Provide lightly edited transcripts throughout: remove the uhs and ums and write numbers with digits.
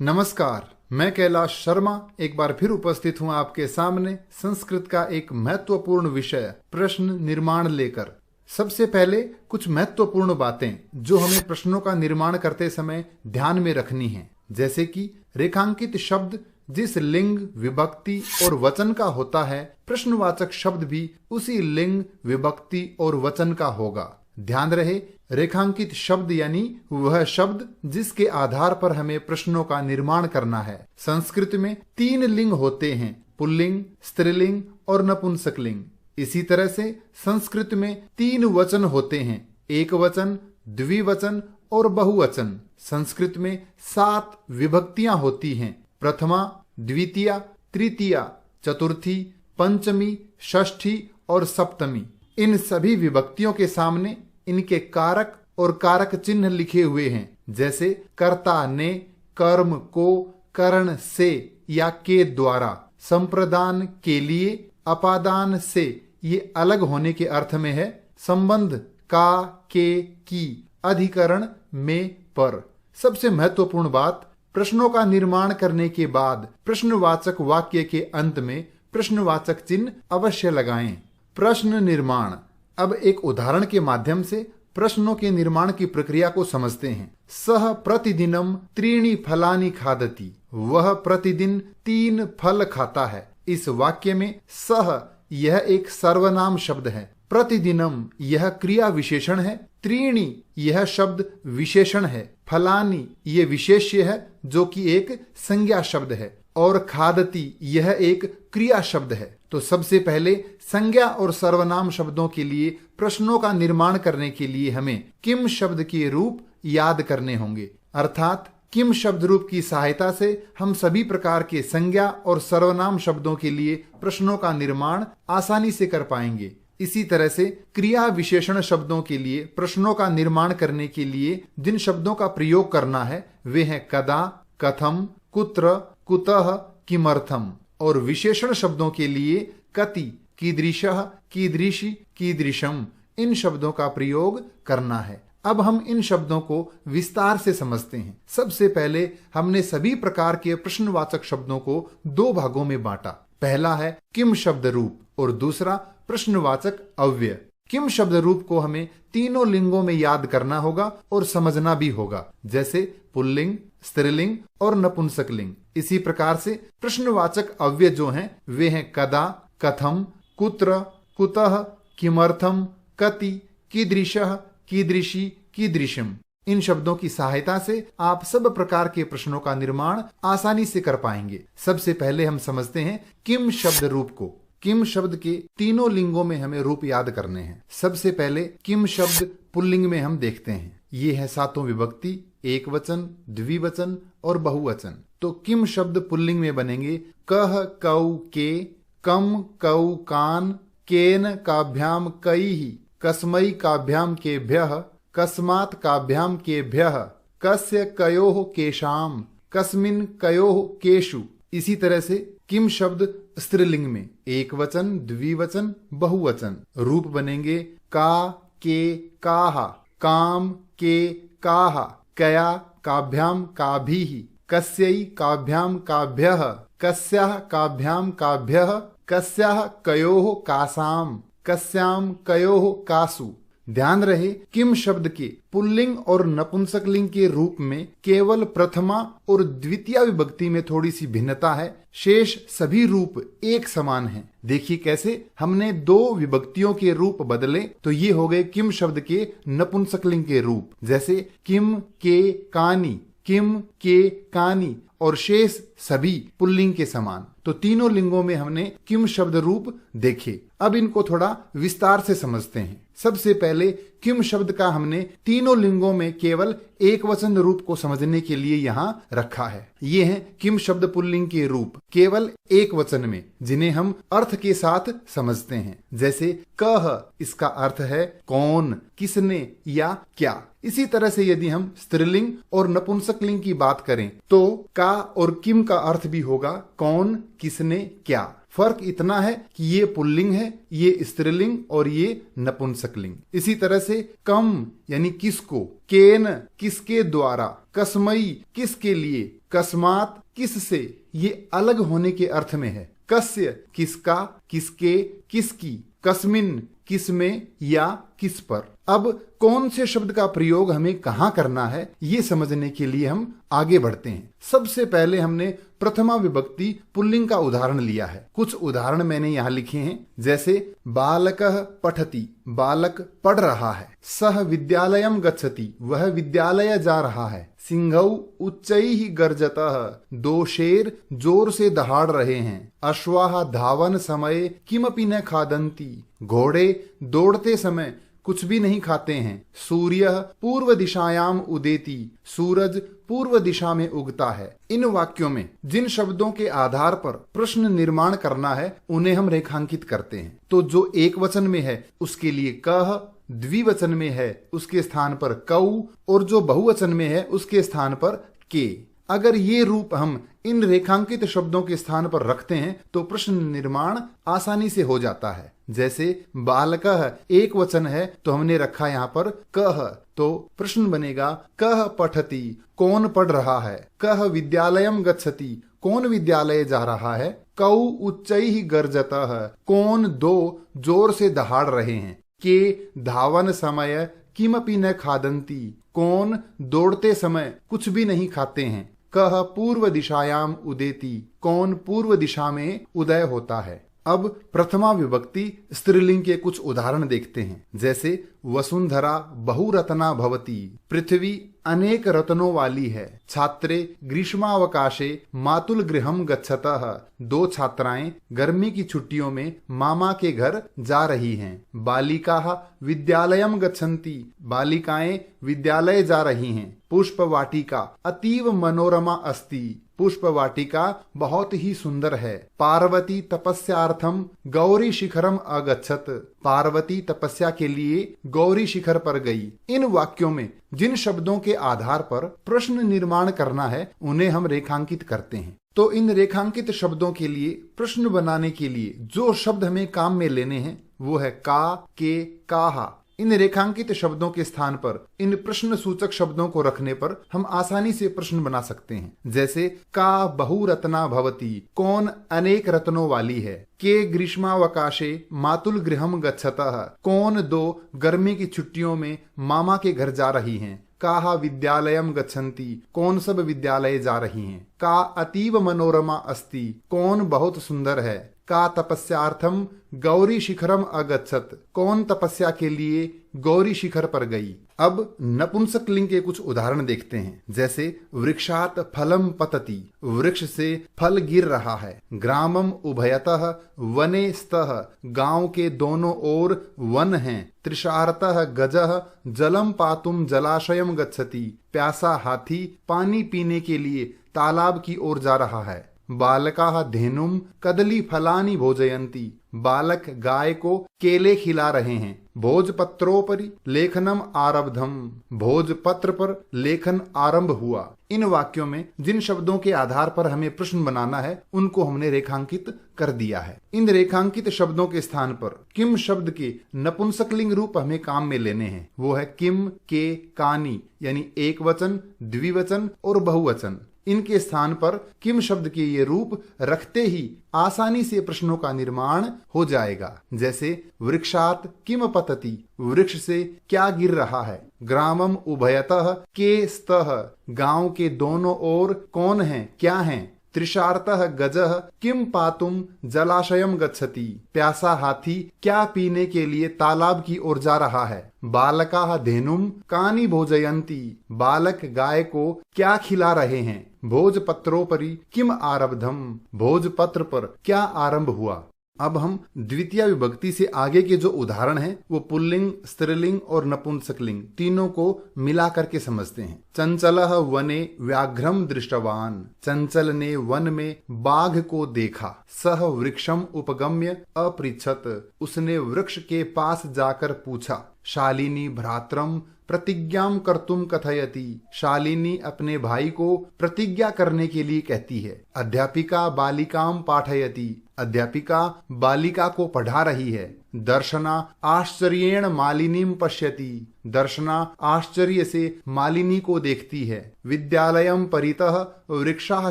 नमस्कार, मैं कैलाश शर्मा एक बार फिर उपस्थित हूं आपके सामने संस्कृत का एक महत्वपूर्ण विषय प्रश्न निर्माण लेकर। सबसे पहले कुछ महत्वपूर्ण बातें जो हमें प्रश्नों का निर्माण करते समय ध्यान में रखनी हैं, जैसे कि रेखांकित शब्द जिस लिंग, विभक्ति और वचन का होता है, प्रश्नवाचक शब्द भी उसी लिंग, विभक्ति और वचन का होगा। ध्यान रहे, रेखांकित शब्द यानी वह शब्द जिसके आधार पर हमें प्रश्नों का निर्माण करना है। संस्कृत में 3 लिंग होते हैं, पुल्लिंग, स्त्रीलिंग और नपुंसकलिंग। इसी तरह से संस्कृत में 3 वचन होते हैं, एक वचन, द्विवचन और बहुवचन। संस्कृत में 7 विभक्तियां होती हैं, प्रथमा, द्वितीया, तृतीया, चतुर्थी, पंचमी, षष्ठी और सप्तमी। इन सभी विभक्तियों के सामने इनके कारक और कारक चिन्ह लिखे हुए हैं, जैसे कर्ता ने, कर्म को, करण से या के द्वारा, संप्रदान के लिए, अपादान से ये अलग होने के अर्थ में है, संबंध का, के, की, अधिकरण में, पर। सबसे महत्वपूर्ण बात, प्रश्नों का निर्माण करने के बाद प्रश्नवाचक वाक्य के अंत में प्रश्नवाचक चिन्ह अवश्य लगाएं। प्रश्न निर्माण। अब एक उदाहरण के माध्यम से प्रश्नों के निर्माण की प्रक्रिया को समझते हैं। सह प्रतिदिनम 3 फलानि खादति। वह प्रतिदिन 3 फल खाता है। इस वाक्य में सह यह एक सर्वनाम शब्द है, प्रतिदिनम यह क्रिया विशेषण है, 3 यह शब्द विशेषण है, फलानि ये विशेष्य है जो कि एक संज्ञा शब्द है, और खादति यह एक क्रिया शब्द है। तो सबसे पहले संज्ञा और सर्वनाम शब्दों के लिए प्रश्नों का निर्माण करने के लिए हमें किम शब्द के रूप याद करने होंगे, अर्थात किम शब्द रूप की सहायता से हम सभी प्रकार के संज्ञा और सर्वनाम शब्दों के लिए प्रश्नों का निर्माण आसानी से कर पाएंगे। इसी तरह से क्रिया विशेषण शब्दों के लिए प्रश्नों का निर्माण करने के लिए जिन शब्दों का प्रयोग करना है वे हैं कदा, कथम, कुत्र, कुतः, किमर्थम, और विशेषण शब्दों के लिए कति, कीदृशः, कीदृशी, कीदृशम इन शब्दों का प्रयोग करना है। अब हम इन शब्दों को विस्तार से समझते हैं। सबसे पहले हमने सभी प्रकार के प्रश्नवाचक शब्दों को 2 भागों में बांटा। पहला है किम शब्द रूप और दूसरा प्रश्नवाचक अव्यय। किम शब्द रूप को हमें तीनों लिंगों में याद करना होगा और समझना भी होगा, जैसे पुल्लिंग, स्त्रीलिंग और नपुंसकलिंग। इसी प्रकार से प्रश्नवाचक अव्यय जो हैं वे हैं कदा, कथम, कुत्र, कुतः, किमर्थम, कति, कीदृशः, कीदृशी, कीदृशम। इन शब्दों की सहायता से आप सब प्रकार के प्रश्नों का निर्माण आसानी से कर पाएंगे। सबसे पहले हम समझते हैं किम शब्द रूप को। किम शब्द के तीनों लिंगों में हमें रूप याद करने हैं। सबसे पहले किम शब्द पुल्लिंग में हम देखते हैं, ये है 7 विभक्ति, एक वचन, द्विवचन और बहुवचन। तो किम शब्द पुल्लिंग में बनेंगे कह, कौ, के, कम, कौ, कान, केन काभ्याम कैहि, कस्मै काभ्याम केभ्यः, कस्मात् काभ्याम केभ्यः, कस्य कयोः केशाम, कस्मिन् कयोः केषु। इसी तरह से किम शब्द स्त्रीलिंग में एक वचन, द्विवचन, बहुवचन। रूप बनेंगे का, के, काहा, काम, के, काहा, कया काभ्याम काभिः, कस्यै काभ्याम काभ्यः, कस्याः काभ्याम काभ्यः, कस्याः कयोः कासाम, कस्याम कयोः कासु। ध्यान रहे, किम शब्द के पुल्लिंग और नपुंसकलिंग के रूप में केवल प्रथमा और द्वितीय विभक्ति में थोड़ी सी भिन्नता है, शेष सभी रूप एक समान हैं। देखिए कैसे हमने 2 विभक्तियों के रूप बदले तो ये हो गए किम शब्द के नपुंसकलिंग के रूप, जैसे किम के कानी, किम के कानी, और शेष सभी पुल्लिंग के समान। तो तीनों लिंगों में हमने किम शब्द रूप देखे। अब इनको थोड़ा विस्तार से समझते हैं। सबसे पहले किम शब्द का हमने तीनों लिंगों में केवल एक वचन रूप को समझने के लिए यहाँ रखा है। ये हैं किम शब्द पुल्लिंग के रूप केवल एक वचन में, जिन्हें हम अर्थ के साथ समझते हैं। जैसे कह, इसका अर्थ है कौन, किसने या क्या। इसी तरह से यदि हम स्त्रीलिंग और नपुंसकलिंग की बात करें तो का और किम का अर्थ भी होगा कौन, किसने, क्या। फर्क इतना है कि ये पुल्लिंग है, ये स्त्रीलिंग और ये नपुंसकलिंग। इसी तरह से कम यानी किसको, केन किसके द्वारा, कस्मई किसके लिए, कस्मात किससे, ये अलग होने के अर्थ में है। कस्य किसका, किसके, किसकी, कस्मिन किसमें या किस पर। अब कौन से शब्द का प्रयोग हमें कहाँ करना है ये समझने के लिए हम आगे बढ़ते हैं। सबसे पहले हमने प्रथमा विभक्ति पुल्लिंग का उदाहरण लिया है। कुछ उदाहरण मैंने यहाँ लिखे हैं, जैसे बालकः पठति, बालक पढ़ रहा है। सह विद्यालयम गच्छति, वह विद्यालय जा रहा है। सिंहौ उच्चैः गर्जतः, दो शेर जोर से दहाड़ रहे हैं। अश्वाः धावन समये किमपि न खादन्ति, घोड़े दौड़ते समय कुछ भी नहीं खाते हैं। सूर्य पूर्व दिशायाम उदेति, सूरज पूर्व दिशा में उगता है। इन वाक्यों में जिन शब्दों के आधार पर प्रश्न निर्माण करना है उन्हें हम रेखांकित करते हैं। तो जो एक वचन में है उसके लिए कह, द्विवचन में है उसके स्थान पर कौ, और जो बहुवचन में है उसके स्थान पर के। अगर ये रूप हम इन रेखांकित शब्दों के स्थान पर रखते हैं तो प्रश्न निर्माण आसानी से हो जाता है। जैसे बालकः एक वचन है तो हमने रखा यहाँ पर कह, तो प्रश्न बनेगा कह पठति, कौन पढ़ रहा है। कह विद्यालयम गच्छति, कौन विद्यालय जा रहा है। कौ उच्चैः गर्जतः, कौन दो जोर से दहाड़ रहे हैं। के धावन समय किमपि न खादन्ति, कौन दौड़ते समय कुछ भी नहीं खाते हैं। कह पूर्व दिशायाम उदेति, कौन पूर्व दिशा में उदय होता है। अब प्रथमा विभक्ति स्त्रीलिंग के कुछ उदाहरण देखते हैं, जैसे वसुंधरा बहुरत्ना भवति, पृथ्वी अनेक रत्नों वाली है। छात्रे ग्रीष्मावकाशे मातुल गृहम गच्छतः, दो छात्राएं गर्मी की छुट्टियों में मामा के घर जा रही हैं। बालिकाः विद्यालयम गच्छन्ति, बालिकाएं विद्यालय जा रही हैं। पुष्पवाटिका अतीव मनोरमा अस्ति, पुष्प वाटिका बहुत ही सुंदर है। पार्वती तपस्यार्थम गौरी शिखरम अगच्छत, पार्वती तपस्या के लिए गौरी शिखर पर गई। इन वाक्यों में जिन शब्दों के आधार पर प्रश्न निर्माण करना है उन्हें हम रेखांकित करते हैं। तो इन रेखांकित शब्दों के लिए प्रश्न बनाने के लिए जो शब्द हमें काम में लेने हैं वो है का, के, काहा। इन रेखांकित शब्दों के स्थान पर इन प्रश्न सूचक शब्दों को रखने पर हम आसानी से प्रश्न बना सकते हैं। जैसे का बहुरत्ना भवति, कौन अनेक रत्नों वाली है। के ग्रीष्मावकाशे मातुल गृहम गच्छतः, कौन दो गर्मी की छुट्टियों में मामा के घर जा रही हैं। काहा विद्यालयम गच्छन्ति, कौन सब विद्यालय जा रही हैं। का अतीव मनोरमा अस्ति, कौन बहुत सुंदर है। का तपस्यार्थम गौरी शिखरम अगच्छत, कौन तपस्या के लिए गौरी शिखर पर गई। अब नपुंसक लिंग के कुछ उदाहरण देखते हैं, जैसे वृक्षात फलम पतति, वृक्ष से फल गिर रहा है। ग्रामम उभयतः वने स्तः, गांव के दोनों ओर वन हैं। तृषार्तः गजः जलम पातुम जलाशयम गच्छति, प्यासा हाथी पानी पीने के लिए तालाब की ओर जा रहा है। बालकाः धेनुम कदली फलानि भोजयन्ति, बालक गाय को केले खिला रहे हैं। भोजपत्रोपरि लेखनम आरब्धम, भोजपत्र पर लेखन आरंभ हुआ। इन वाक्यों में जिन शब्दों के आधार पर हमें प्रश्न बनाना है उनको हमने रेखांकित कर दिया है। इन रेखांकित शब्दों के स्थान पर किम शब्द के नपुंसकलिंग रूप हमें काम में लेने हैं। वो है किम, के, कानी, यानी एक वचन, द्विवचन और बहुवचन। इनके स्थान पर किम शब्द के ये रूप रखते ही आसानी से प्रश्नों का निर्माण हो जाएगा। जैसे वृक्षात किम पतति, वृक्ष से क्या गिर रहा है। ग्रामम उभयतः के स्तः, गांव के दोनों ओर कौन है, क्या है। तृषार्तः गजः किम पातुम जलाशयम गच्छति, प्यासा हाथी क्या पीने के लिए तालाब की ओर जा रहा है। बालकाः धेनुम कानि भोजयन्ति, बालक गाय को क्या खिला रहे हैं। भोजपत्रोपरि किम आरब्धम, भोजपत्र पर क्या आरंभ हुआ। अब हम द्वितीय विभक्ति से आगे के जो उदाहरण हैं वो पुल्लिंग, स्त्रीलिंग और नपुंसकलिंग तीनों को मिला करके समझते हैं। चंचलः वने व्याघ्रम दृष्टवान, चंचल ने वन में बाघ को देखा। सह वृक्षम उपगम्य अपृच्छत, उसने वृक्ष के पास जाकर पूछा। शालिनी भ्रात्रम प्रतिज्ञाम कर्तुम कथयति, शालिनी अपने भाई को प्रतिज्ञा करने के लिए कहती है। अध्यापिका बालिकाम पाठयति, अध्यापिका बालिका को पढ़ा रही है। दर्शना आश्चर्येण मालिनीम पश्यति। दर्शना आश्चर्य से मालिनी को देखती है। विद्यालयम परितः वृक्षाः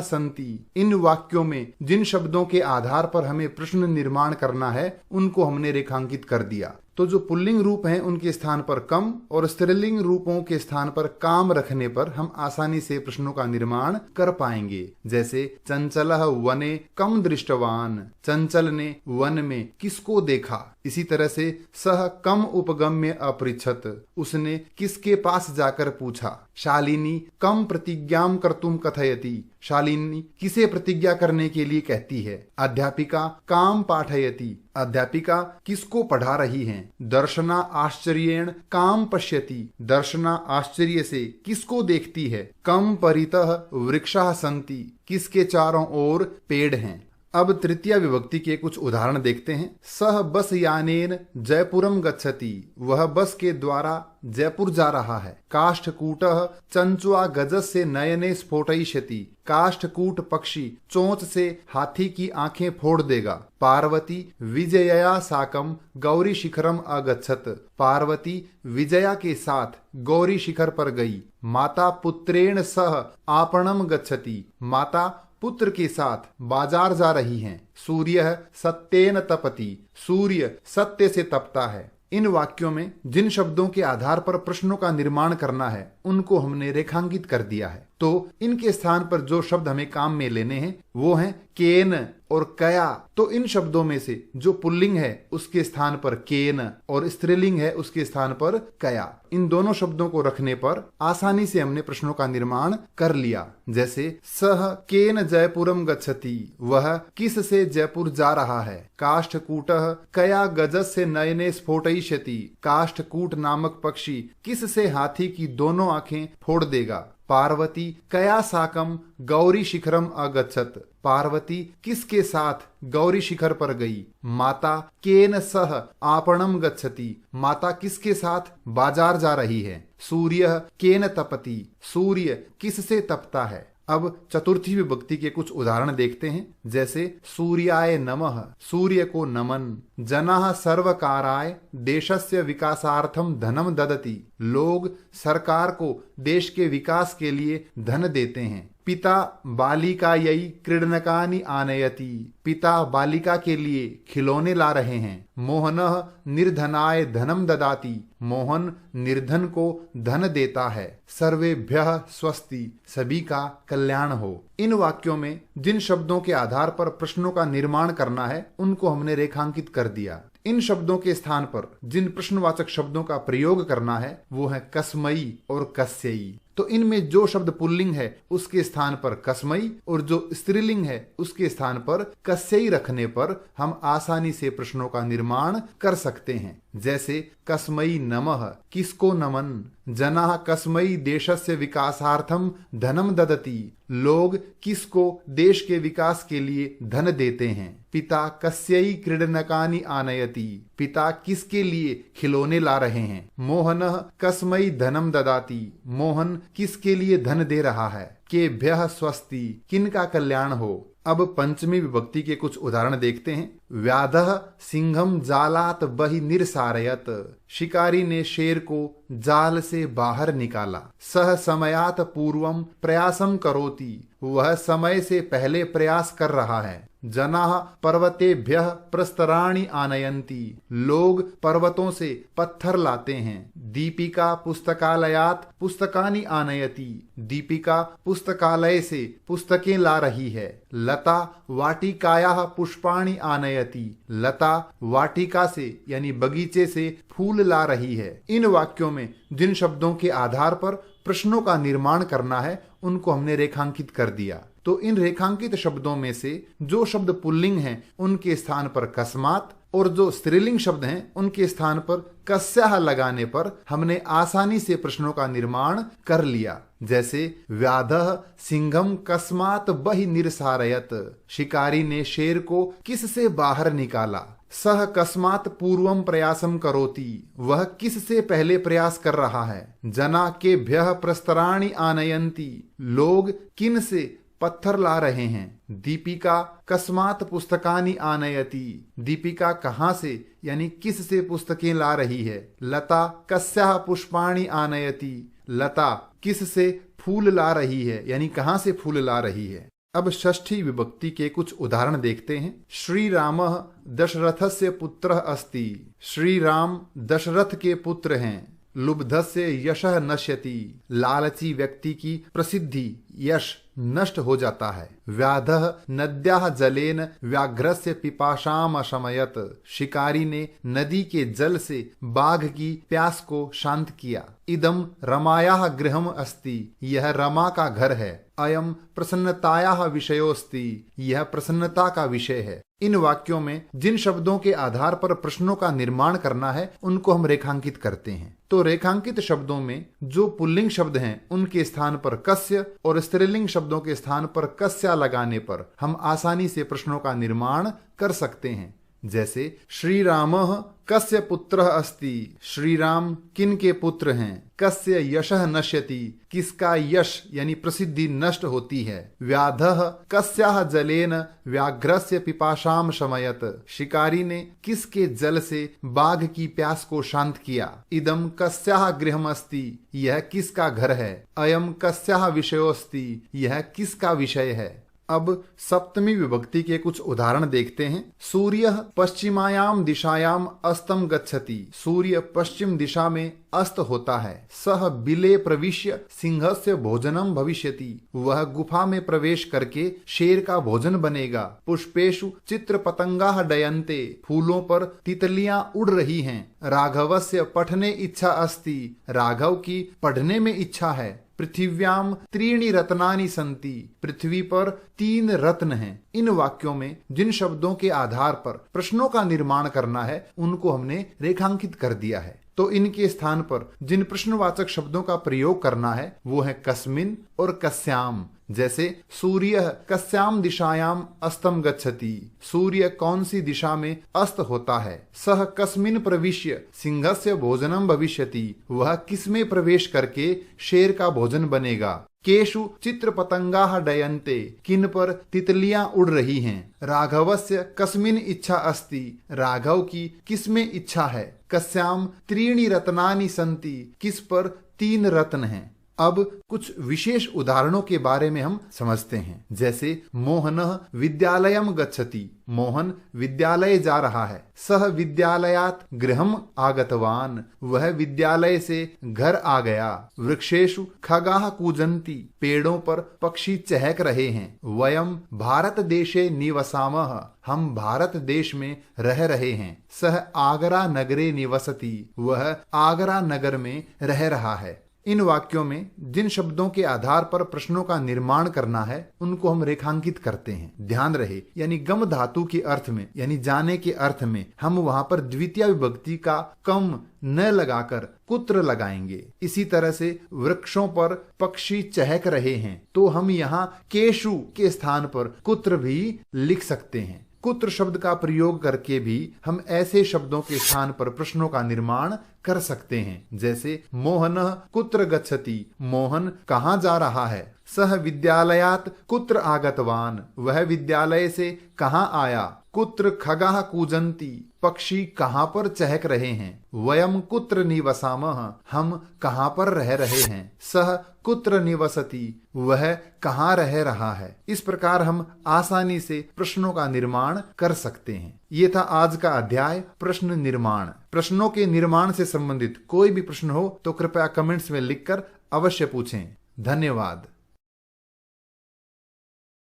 सन्ति। इन वाक्यों में जिन शब्दों के आधार पर हमें प्रश्न निर्माण करना है उनको हमने रेखांकित कर दिया। तो जो पुल्लिंग रूप हैं उनके स्थान पर कम और स्त्रीलिंग रूपों के स्थान पर काम रखने पर हम आसानी से प्रश्नों का निर्माण कर पाएंगे। जैसे चंचलः वने कम दृष्टवान। चंचल ने वन में किसको देखा। इसी तरह से सह कम उपगम्य अपृच्छत। उसने किसके पास जाकर पूछा। शालिनी कम प्रतिज्ञाम कर्तुम कथयति। शालिनी किसे प्रतिज्ञा करने के लिए कहती है। अध्यापिका काम पाठयति। अध्यापिका किसको पढ़ा रही हैं। दर्शना आश्चर्येण काम पश्यति। दर्शना आश्चर्य से किसको देखती है। कम परितः वृक्षाः सन्ति। किसके चारों ओर पेड़ हैं। अब तृतीय विभक्ति के कुछ उदाहरण देखते हैं। सह बस यानेन जयपुरम गच्छति। वह बस के द्वारा जयपुर जा रहा है। काष्ठकूटः चंचुआ गजस्य नयने स्फोटयिष्यति। काष्ठकूट पक्षी चोंच से हाथी की आंखें फोड़ देगा। पार्वती विजयया साकम गौरी शिखरम अगच्छत। पार्वती विजया के साथ गौरी शिखर पर गई। माता पुत्रेण सह आपणम गच्छति। माता पुत्र के साथ बाजार जा रही हैं। सूर्य सत्येन तपति। सूर्य सत्य से तपता है। इन वाक्यों में जिन शब्दों के आधार पर प्रश्नों का निर्माण करना है उनको हमने रेखांकित कर दिया है। तो इनके स्थान पर जो शब्द हमें काम में लेने हैं वो हैं केन और कया। तो इन शब्दों में से जो पुल्लिंग है उसके स्थान पर केन और स्त्रीलिंग है उसके स्थान पर कया। इन दोनों शब्दों को रखने पर आसानी से हमने प्रश्नों का निर्माण कर लिया। जैसे सह केन जयपुरम गच्छति। वह किस से जयपुर जा रहा है। काष्ठकूटः कया गजस्य नयने स्फोटयिष्यति। काष्ठकूट नामक पक्षी किस से हाथी की दोनों आंखें फोड़ देगा। पार्वती कया साकम गौरी शिखरम अगच्छत। पार्वती किसके साथ गौरी शिखर पर गई। माता केन सह आपणम गच्छति। माता किसके साथ बाजार जा रही है। सूर्य केन तपति। सूर्य किससे तपता है। अब चतुर्थी विभक्ति के कुछ उदाहरण देखते हैं। जैसे सूर्याय नमः। सूर्य को नमन। जनाः सर्वकाराय देशस्य विकासार्थम धनम ददति। लोग सरकार को देश के विकास के लिए धन देते हैं। पिता बालिकायै क्रीडनकानि आनयति। पिता बालिका के लिए खिलौने ला रहे हैं। मोहनः निर्धनाय धनम ददाति। मोहन निर्धन को धन देता है। सर्वेभ्यः स्वस्ति। सभी का कल्याण हो। इन वाक्यों में जिन शब्दों के आधार पर प्रश्नों का निर्माण करना है उनको हमने रेखांकित कर दिया। इन शब्दों के स्थान पर जिन प्रश्नवाचक शब्दों का प्रयोग करना है वो है कस्मयी और कस्ययी। तो इनमें जो शब्द पुल्लिंग है उसके स्थान पर कस्मयी और जो स्त्रीलिंग है उसके स्थान पर कस्ययी रखने पर हम आसानी से प्रश्नों का निर्माण कर सकते हैं। जैसे कस्मयी नमः। किसको नमन। जनाः कस्मयी देशस्य विकासार्थम धनम ददति। लोग किसको देश के विकास के लिए धन देते हैं। पिता कस्यई क्रीडनकानि आनयति। पिता किसके लिए खिलौने ला रहे हैं। मोहनः कस्मई धनम ददाति। मोहन किसके लिए धन दे रहा है। केभ्यः स्वस्ति। किनका कल्याण हो। अब पंचमी विभक्ति के कुछ उदाहरण देखते हैं। व्याधः सिंहम जालात बहि निरसारयत। शिकारी ने शेर को जाल से बाहर निकाला। सह समयात पूर्वम प्रयासम करोति। वह समय से पहले प्रयास कर रहा है। जनाः पर्वतेभ्यः प्रस्तराणि आनयन्ति। लोग पर्वतों से पत्थर लाते हैं। दीपिका पुस्तकालयात पुस्तकानि आनयति। दीपिका पुस्तकालय से पुस्तकें ला रही है। लता वाटिकायाः पुष्पाणि आनयति। लता वाटिका से यानी बगीचे से फूल ला रही है। इन वाक्यों में जिन शब्दों के आधार पर प्रश्नों का निर्माण करना है उनको हमने रेखांकित कर दिया। तो इन रेखांकित शब्दों में से जो शब्द पुल्लिंग हैं उनके स्थान पर कस्मात और जो स्त्रीलिंग शब्द हैं उनके स्थान पर कस्याः लगाने पर हमने आसानी से प्रश्नों का निर्माण कर लिया। जैसे व्याधः सिंहम कस्मात बहि निरसारयत। शिकारी ने शेर को किससे बाहर निकाला। सह कस्मात पूर्वम प्रयासम करोति। वह किससे पहले प्रयास कर रहा है। जना केभ्यः प्रस्तराणि आनयन्ति। लोग किन से पत्थर ला रहे हैं। दीपिका कस्मात पुस्तकानि आनयति, दीपिका कहाँ से यानी किस से पुस्तकें ला रही है। लता कस्याः पुष्पाणि आनयति, लता किस से फूल ला रही है यानी कहाँ से फूल ला रही है। अब षष्ठी विभक्ति के कुछ उदाहरण देखते हैं। श्री रामः दशरथस्य पुत्रः अस्ति, श्री राम दशरथ के पुत्र हैं। लुब्धस्य यशः नश्यति, लालची व्यक्ति की प्रसिद्धि यश नष्ट हो जाता है। व्याधः नद्याः जलेन व्याघ्रस्य पिपाशाम अशमयत, शिकारी ने नदी के जल से बाघ की प्यास को शांत किया। इदम रमायाः गृहम् अस्ति, यह रमा का घर है। अयम प्रसन्नतायाः विषयोस्ति, यह प्रसन्नता का विषय है। इन वाक्यों में जिन शब्दों के आधार पर प्रश्नों का निर्माण करना है उनको हम रेखांकित करते हैं। तो रेखांकित शब्दों में जो पुल्लिंग शब्द हैं उनके स्थान पर कस्य और स्त्रीलिंग शब्दों के स्थान पर कस्या लगाने पर हम आसानी से प्रश्नों का निर्माण कर सकते हैं। जैसे श्री रामः कस्य पुत्रः अस्ति, श्री राम किन के पुत्र हैं। कस्य यशः नश्यति, किसका यश यानी प्रसिद्धि नष्ट होती है। व्याधः कस्याः जलेन व्याघ्रस्य पिपाशाम शमयत, शिकारी ने किसके जल से बाघ की प्यास को शांत किया। इदम कस्याः गृहम् अस्ति, यह किसका घर है। अयम कस्याः विषयोस्ति, यह किसका विषय है। अब सप्तमी विभक्ति के कुछ उदाहरण देखते हैं। सूर्य पश्चिमायाम दिशायाम अस्तम गच्छति, सूर्य पश्चिम दिशा में अस्त होता है। सह बिले प्रविश्य सिंहस्य भोजनम भविष्यति, वह गुफा में प्रवेश करके शेर का भोजन बनेगा। पुष्पेषु चित्र पतंगाः डयन्ते, फूलों पर तितलियां उड़ रही हैं। राघवस्य पठने इच्छा अस्ति, राघव की पढ़ने में इच्छा है। पृथिव्याम त्रीणि रत्नानि सन्ति, पृथ्वी पर 3 रत्न हैं। इन वाक्यों में जिन शब्दों के आधार पर प्रश्नों का निर्माण करना है उनको हमने रेखांकित कर दिया है। तो इनके स्थान पर जिन प्रश्नवाचक शब्दों का प्रयोग करना है वो है कस्मिन और कस्याम। जैसे सूर्य कस्याम दिशायाम अस्तम गच्छति, सूर्य कौन सी दिशा में अस्त होता है। सह कस्मिन प्रविश्य सिंहस्य भोजनम भविष्यति, वह किसमें प्रवेश करके शेर का भोजन बनेगा। केषु चित्र पतंगाः डयन्ते, किन पर तितलियां उड़ रही हैं। राघवस्य कस्मिन इच्छा अस्ति, राघव की किसमें इच्छा है। कस्याम त्रीणि रत्नानि सन्ति, किस पर 3 रत्न हैं। अब कुछ विशेष उदाहरणों के बारे में हम समझते हैं। जैसे मोहनः विद्यालयम गच्छति, मोहन विद्यालय जा रहा है। सह विद्यालयात् गृहम् आगतवान, वह विद्यालय से घर आ गया। वृक्षेषु खगाः कूजन्ति, पेड़ों पर पक्षी चहक रहे हैं। वयम भारत देशे निवसामः, हम भारत देश में रह रहे हैं। सह आगरा नगरे निवसति, वह आगरा नगर में रह रहा है। इन वाक्यों में जिन शब्दों के आधार पर प्रश्नों का निर्माण करना है उनको हम रेखांकित करते हैं। ध्यान रहे यानी गम धातु के अर्थ में यानी जाने के अर्थ में हम वहां पर द्वितीय विभक्ति का कम न लगाकर कुत्र लगाएंगे। इसी तरह से वृक्षों पर पक्षी चहक रहे हैं तो हम यहाँ केशु के स्थान पर कुत्र भी लिख सकते हैं। कुत्र शब्द का प्रयोग करके भी हम ऐसे शब्दों के स्थान पर प्रश्नों का निर्माण कर सकते हैं। जैसे मोहनः कुत्र गच्छति, मोहन कहाँ जा रहा है। सह विद्यालयात् कुत्र आगतवान, वह विद्यालय से कहाँ आया। कुत्र खगाः कूजन्ति, पक्षी कहाँ पर चहक रहे हैं। वयम कुत्र निवसामः, हम कहाँ पर रह रहे हैं। सह कुत्र निवसति, वह कहाँ रह रहा है। इस प्रकार हम आसानी से प्रश्नों का निर्माण कर सकते हैं। ये था आज का अध्याय प्रश्न निर्माण। प्रश्नों के निर्माण से संबंधित कोई भी प्रश्न हो तो कृपया कमेंट्स में लिखकर अवश्य पूछें। धन्यवाद।